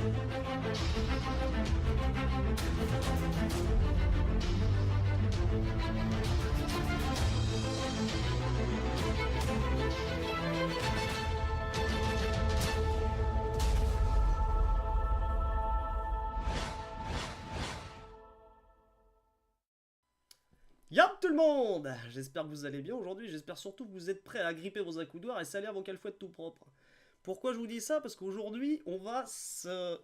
Y'a tout le monde! J'espère que vous allez bien aujourd'hui, j'espère surtout que vous êtes prêts à agripper vos accoudoirs et salir vos calfouettes tout propres. Pourquoi je vous dis ça? Parce qu'aujourd'hui, on va se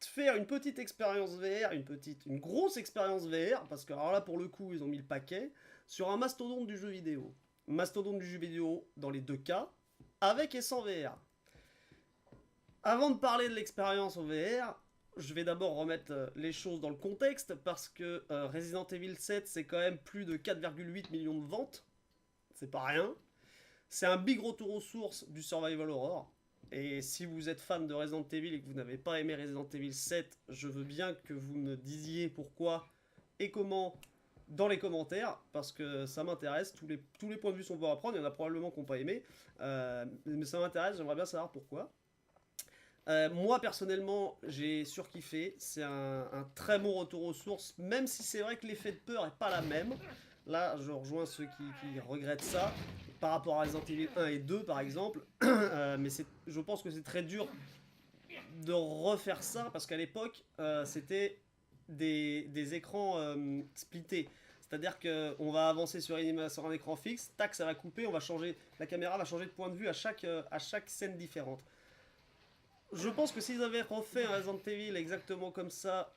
faire une petite expérience VR, une grosse expérience VR, parce que alors là pour le coup ils ont mis le paquet, sur un mastodonte du jeu vidéo. Mastodonte du jeu vidéo dans les deux cas, avec et sans VR. Avant de parler de l'expérience au VR, je vais d'abord remettre les choses dans le contexte parce que Resident Evil 7 c'est quand même plus de 4,8 millions de ventes, c'est pas rien. C'est un big retour aux sources du Survival Horror. Et si vous êtes fan de Resident Evil et que vous n'avez pas aimé Resident Evil 7, je veux bien que vous me disiez pourquoi et comment dans les commentaires, parce que ça m'intéresse, tous les points de vue sont bons à prendre, il y en a probablement qui n'ont pas aimé, mais ça m'intéresse, j'aimerais bien savoir pourquoi. Moi personnellement j'ai surkiffé, c'est un très bon retour aux sources, même si c'est vrai que l'effet de peur est pas la même. Là je rejoins ceux qui regrettent ça, par rapport à Resident Evil 1 et 2 par exemple, mais je pense que c'est très dur de refaire ça, parce qu'à l'époque c'était des écrans splittés. C'est-à-dire qu'on va avancer sur un écran fixe, tac ça va couper, la caméra va changer de point de vue à chaque scène différente. Je pense que s'ils avaient refait un Resident Evil exactement comme ça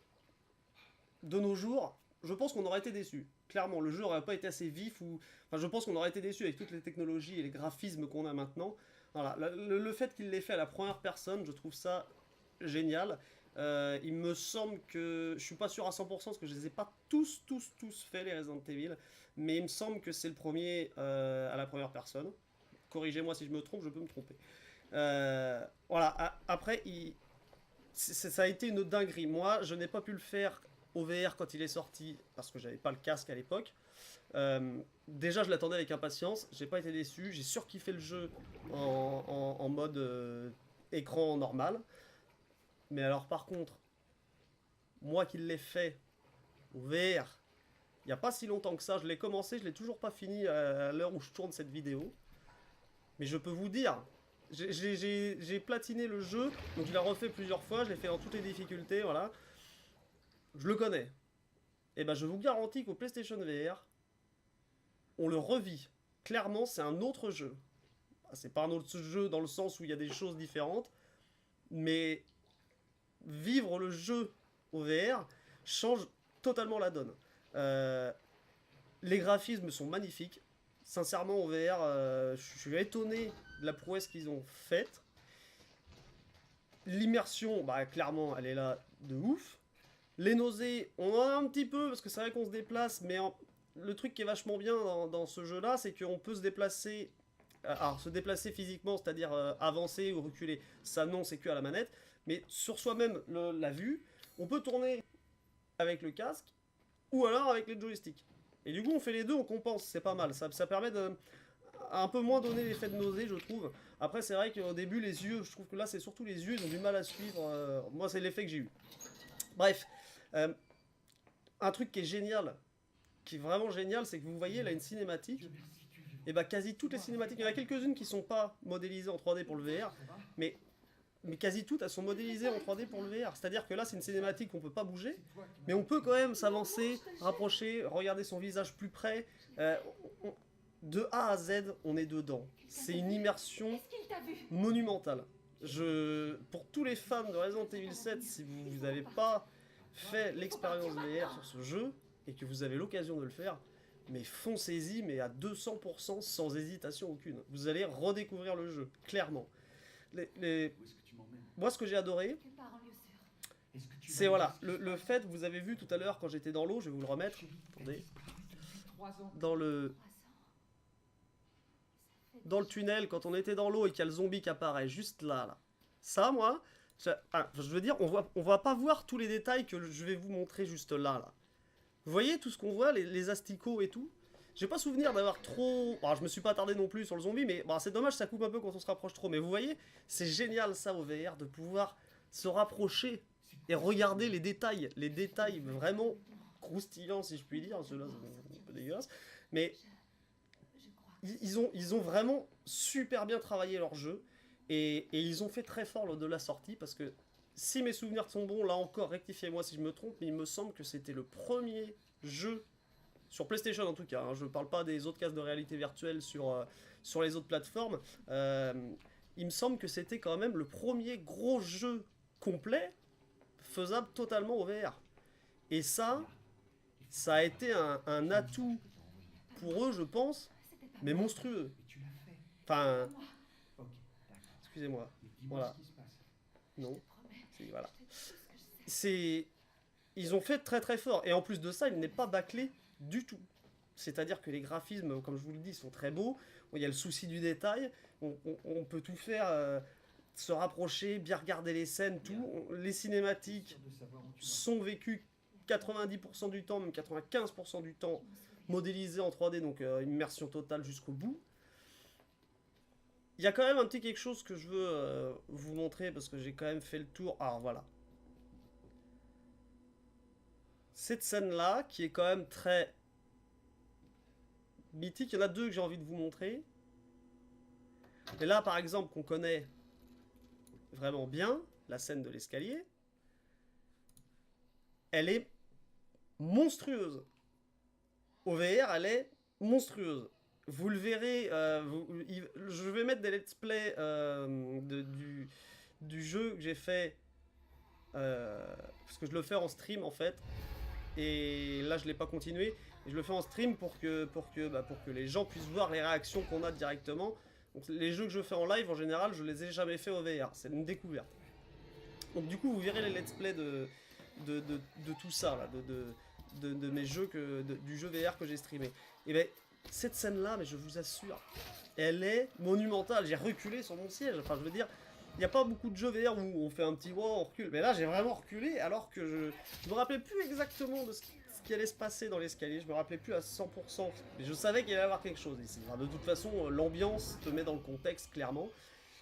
de nos jours, je pense qu'on aurait été déçus. Clairement, le jeu n'aurait pas été assez vif ou... Enfin, je pense qu'on aurait été déçus avec toutes les technologies et les graphismes qu'on a maintenant. Voilà, le fait qu'il l'ait fait à la première personne, je trouve ça génial. Il me semble que... Je suis pas sûr à 100% parce que je les ai pas tous fait, les Resident Evil. Mais il me semble que c'est le premier à la première personne. Corrigez-moi si je me trompe, je peux me tromper. Voilà, après, ça a été une dinguerie. Moi, je n'ai pas pu le faire au VR quand il est sorti, parce que j'avais pas le casque à l'époque. Déjà, je l'attendais avec impatience, j'ai pas été déçu, j'ai surkiffé le jeu en mode écran normal. Mais alors, par contre, moi qui l'ai fait au VR, il n'y a pas si longtemps que ça, je l'ai commencé, je l'ai toujours pas fini à l'heure où je tourne cette vidéo. Mais je peux vous dire, j'ai platiné le jeu, donc je l'ai refait plusieurs fois, je l'ai fait dans toutes les difficultés, voilà. Je le connais. Et ben je vous garantis qu'au PlayStation VR, on le revit. Clairement, c'est un autre jeu. C'est pas un autre jeu dans le sens où il y a des choses différentes, mais vivre le jeu au VR change totalement la donne. Les graphismes sont magnifiques. Sincèrement, au VR, je suis étonné de la prouesse qu'ils ont faite. L'immersion, bah clairement, elle est là de ouf. Les nausées, on en a un petit peu, parce que c'est vrai qu'on se déplace, mais le truc qui est vachement bien dans ce jeu-là, c'est qu'on peut se déplacer... Alors, se déplacer physiquement, c'est-à-dire avancer ou reculer, ça non, c'est que à la manette. Mais sur soi-même, la vue, on peut tourner avec le casque, ou alors avec les joysticks. Et du coup, on fait les deux, on compense, c'est pas mal. Ça permet de un peu moins donner l'effet de nausée, je trouve. Après, c'est vrai qu'au début, les yeux, je trouve que là, c'est surtout les yeux, ils ont du mal à suivre. Moi, c'est l'effet que j'ai eu. Bref, un truc qui est génial, qui est vraiment génial, c'est que vous voyez là une cinématique. Et bah, quasi toutes les cinématiques, il y en a quelques-unes qui sont pas modélisées en 3D pour le VR, mais quasi toutes elles sont modélisées en 3D pour le VR. C'est-à-dire que là, c'est une cinématique qu'on peut pas bouger, mais on peut quand même s'avancer, rapprocher, regarder son visage plus près. De A à Z, on est dedans. C'est une immersion monumentale. Pour tous les fans de Resident Evil 7, si vous n'avez pas fait l'expérience VR sur ce jeu, et que vous avez l'occasion de le faire, mais foncez-y, mais à 200%, sans hésitation aucune. Vous allez redécouvrir le jeu, clairement. Moi, ce que j'ai adoré, c'est voilà, le fait, vous avez vu tout à l'heure quand j'étais dans l'eau, je vais vous le remettre, attendez, dans le tunnel, quand on était dans l'eau et qu'il y a le zombie qui apparaît, juste là. Ça, moi, je veux dire, on va pas voir tous les détails que je vais vous montrer juste là. Vous voyez tout ce qu'on voit, les asticots et tout. J'ai pas souvenir d'avoir trop... Bon, je me suis pas attardé non plus sur le zombie, mais bon, c'est dommage, ça coupe un peu quand on se rapproche trop. Mais vous voyez, c'est génial ça au VR, de pouvoir se rapprocher et regarder les détails vraiment croustillants si je puis dire, ceux-là c'est un peu dégueulasse, mais ils ont vraiment super bien travaillé leur jeu et ils ont fait très fort lors de la sortie parce que si mes souvenirs sont bons, là encore rectifiez-moi si je me trompe, mais il me semble que c'était le premier jeu sur PlayStation en tout cas, hein, je ne parle pas des autres casques de réalité virtuelle sur les autres plateformes, il me semble que c'était quand même le premier gros jeu complet faisable totalement au VR. Et ça a été un atout pour eux, je pense, mais monstrueux. Enfin, excusez-moi, voilà, non, voilà. C'est, ils ont fait très très fort, et en plus de ça, il n'est pas bâclé du tout. C'est-à-dire que les graphismes, comme je vous le dis, sont très beaux. Il y a le souci du détail. On peut tout faire, se rapprocher, bien regarder les scènes, tout. Les cinématiques sont vécues 90% du temps, même 95% du temps, modélisées en 3D, donc immersion totale jusqu'au bout. Il y a quand même un petit quelque chose que je veux vous montrer, parce que j'ai quand même fait le tour. Alors voilà. Cette scène-là, qui est quand même très mythique, il y en a deux que j'ai envie de vous montrer. Et là, par exemple, qu'on connaît vraiment bien, la scène de l'escalier, elle est monstrueuse. Au VR, elle est monstrueuse. Vous le verrez, je vais mettre des let's play du jeu que j'ai fait, parce que je le fais en stream en fait, et là je l'ai pas continué, et je le fais en stream pour que les gens puissent voir les réactions qu'on a directement. Donc les jeux que je fais en live en général, je les ai jamais fait au VR, c'est une découverte. Donc du coup vous verrez les let's play de tout ça là, de mes jeux du jeu VR que j'ai streamé. Et ben cette scène là, mais je vous assure, elle est monumentale. J'ai reculé sur mon siège, enfin je veux dire, il n'y a pas beaucoup de jeux VR où on fait un petit wow, on recule, mais là j'ai vraiment reculé alors que je me rappelais plus exactement de ce qui allait se passer dans l'escalier, je me rappelais plus à 100%, mais je savais qu'il allait y avoir quelque chose ici. Enfin, de toute façon, l'ambiance te met dans le contexte clairement.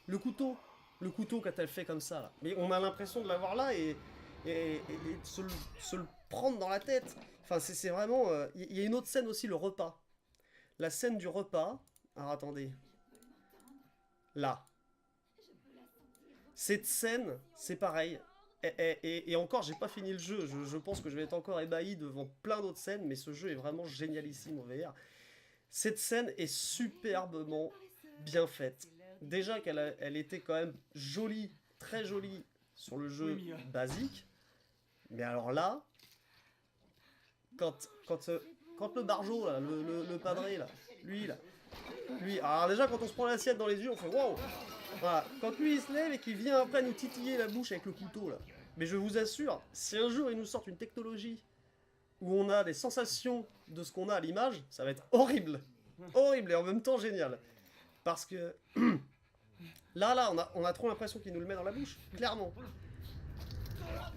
Le couteau quand elle fait comme ça, là. Mais on a l'impression de l'avoir là et de se le prendre dans la tête. Enfin, c'est vraiment... Il y a une autre scène aussi, le repas. La scène du repas... Alors, attendez. Là. Cette scène, c'est pareil. Et encore, j'ai pas fini le jeu. Je pense que je vais être encore ébahi devant plein d'autres scènes, mais ce jeu est vraiment génialissime au VR. Cette scène est superbement bien faite. Déjà qu'elle était quand même jolie, très jolie sur le jeu basique. Mais alors là, quand le barjo, là, le padré, là, lui, alors déjà quand on se prend l'assiette dans les yeux, on fait wow. Voilà, quand lui il se lève et qu'il vient après nous titiller la bouche avec le couteau, là. Mais je vous assure, si un jour il nous sort une technologie où on a des sensations de ce qu'on a à l'image, ça va être horrible. Horrible et en même temps génial. Parce que là, on a trop l'impression qu'il nous le met dans la bouche, clairement.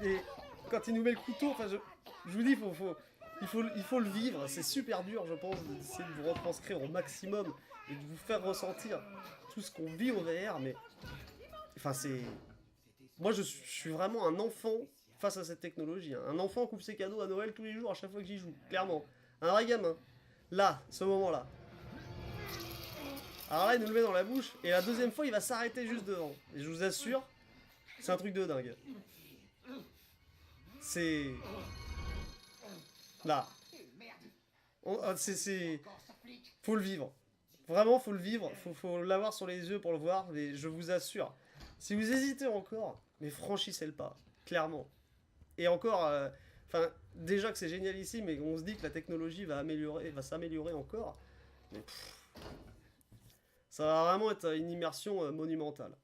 Et quand il nous met le couteau, enfin, je vous dis, il faut le vivre. C'est super dur, je pense, d'essayer de vous retranscrire au maximum et de vous faire ressentir tout ce qu'on vit au VR. Mais, enfin, c'est... Moi, je suis vraiment un enfant face à cette technologie. Hein. Un enfant coupe ses cadeaux à Noël tous les jours à chaque fois que j'y joue, clairement. Un vrai gamin. Là, ce moment-là. Alors là, il nous le met dans la bouche, et la deuxième fois, il va s'arrêter juste devant. Et je vous assure, c'est un truc de dingue. C'est... Là. Faut le vivre. Vraiment, faut le vivre. Faut l'avoir sur les yeux pour le voir, mais je vous assure. Si vous hésitez encore, mais franchissez le pas. Clairement. Et encore... Enfin, déjà que c'est génial ici, mais on se dit que la technologie va s'améliorer encore. Mais ça va vraiment être une immersion monumentale.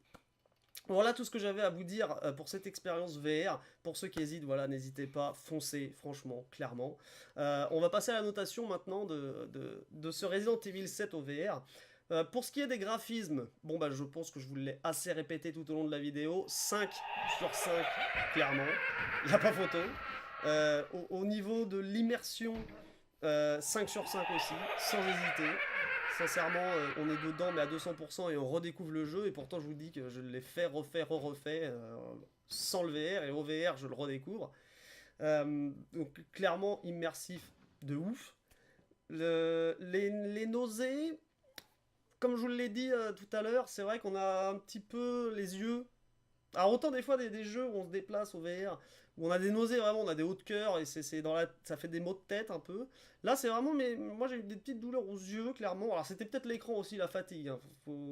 Voilà tout ce que j'avais à vous dire pour cette expérience VR. Pour ceux qui hésitent, voilà, n'hésitez pas, foncez, franchement, clairement. On va passer à la notation maintenant de ce Resident Evil 7 au VR. Pour ce qui est des graphismes, bon bah je pense que je vous l'ai assez répété tout au long de la vidéo. 5 sur 5, clairement. Il n'y a pas photo. Au niveau de l'immersion, 5 sur 5 aussi, sans hésiter. Sincèrement, on est dedans, mais à 200% et on redécouvre le jeu. Et pourtant, je vous dis que je l'ai fait, refait sans le VR. Et au VR, je le redécouvre. Donc, clairement, immersif de ouf. Les nausées, comme je vous l'ai dit tout à l'heure, c'est vrai qu'on a un petit peu les yeux. Alors, autant des fois, des jeux où on se déplace au VR, où on a des nausées vraiment, on a des hauts de cœur et ça fait des maux de tête un peu. Là, c'est vraiment, mais moi j'ai eu des petites douleurs aux yeux, clairement. Alors, c'était peut-être l'écran aussi, la fatigue, hein.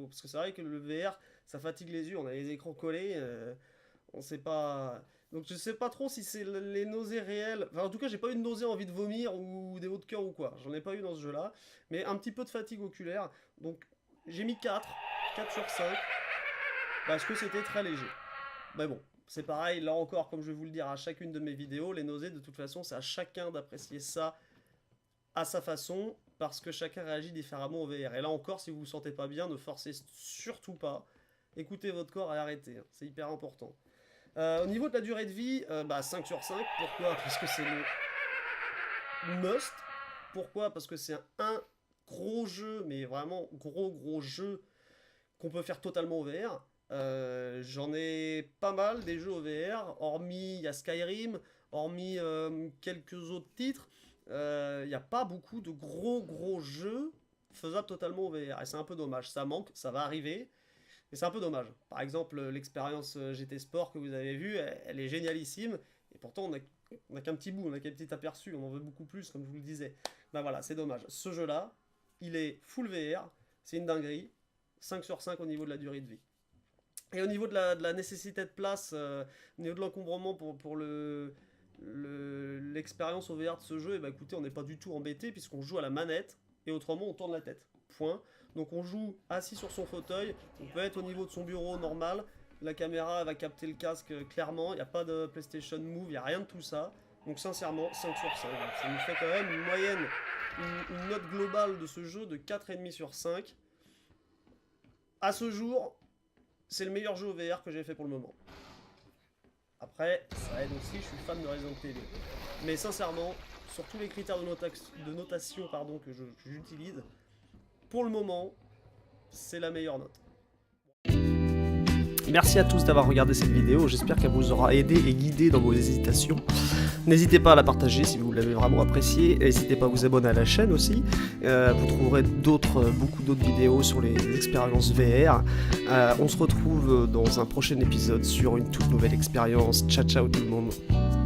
Parce que c'est vrai que le VR, ça fatigue les yeux, on a les écrans collés, on sait pas. Donc, je sais pas trop si c'est les nausées réelles. Enfin, en tout cas, j'ai pas eu de nausées, envie de vomir ou des hauts de cœur ou quoi. J'en ai pas eu dans ce jeu-là. Mais un petit peu de fatigue oculaire. Donc, j'ai mis 4 sur 5, parce que c'était très léger. Mais bon, c'est pareil, là encore, comme je vais vous le dire à chacune de mes vidéos, les nausées, de toute façon, c'est à chacun d'apprécier ça à sa façon, parce que chacun réagit différemment au VR. Et là encore, si vous vous sentez pas bien, ne forcez surtout pas. Écoutez votre corps et arrêtez, hein. C'est hyper important. Au niveau de la durée de vie, 5 sur 5. Pourquoi? Parce que c'est le must. Pourquoi? Parce que c'est un gros jeu, mais vraiment gros jeu qu'on peut faire totalement au VR. J'en ai pas mal des jeux au VR, hormis il y a Skyrim, hormis quelques autres titres, il n'y a pas beaucoup de gros jeux faisables totalement au VR, et c'est un peu dommage, ça manque, ça va arriver, mais c'est un peu dommage. Par exemple, l'expérience GT Sport que vous avez vue, elle est génialissime, et pourtant on a qu'un petit bout, on a qu'un petit aperçu, on en veut beaucoup plus, comme je vous le disais. Ben voilà, c'est dommage. Ce jeu-là, il est full VR, c'est une dinguerie, 5 sur 5 au niveau de la durée de vie. Et au niveau de la nécessité de place, au niveau de l'encombrement pour l'expérience au VR de ce jeu, et bah écoutez, on n'est pas du tout embêté puisqu'on joue à la manette et autrement on tourne la tête. Point. Donc on joue assis sur son fauteuil, on peut être au niveau de son bureau normal, la caméra va capter le casque clairement, il n'y a pas de PlayStation Move, il n'y a rien de tout ça. Donc sincèrement, 5 sur 5. Ça nous fait quand même une moyenne, une note globale de ce jeu de 4,5 sur 5. À ce jour, c'est le meilleur jeu au VR que j'ai fait pour le moment. Après, ça aide aussi, je suis fan de Resident Evil. Mais sincèrement, sur tous les critères de notation que j'utilise, pour le moment, c'est la meilleure note. Merci à tous d'avoir regardé cette vidéo, j'espère qu'elle vous aura aidé et guidé dans vos hésitations. N'hésitez pas à la partager si vous l'avez vraiment appréciée, n'hésitez pas à vous abonner à la chaîne aussi, vous trouverez beaucoup d'autres vidéos sur les expériences VR. On se retrouve dans un prochain épisode sur une toute nouvelle expérience. Ciao tout le monde.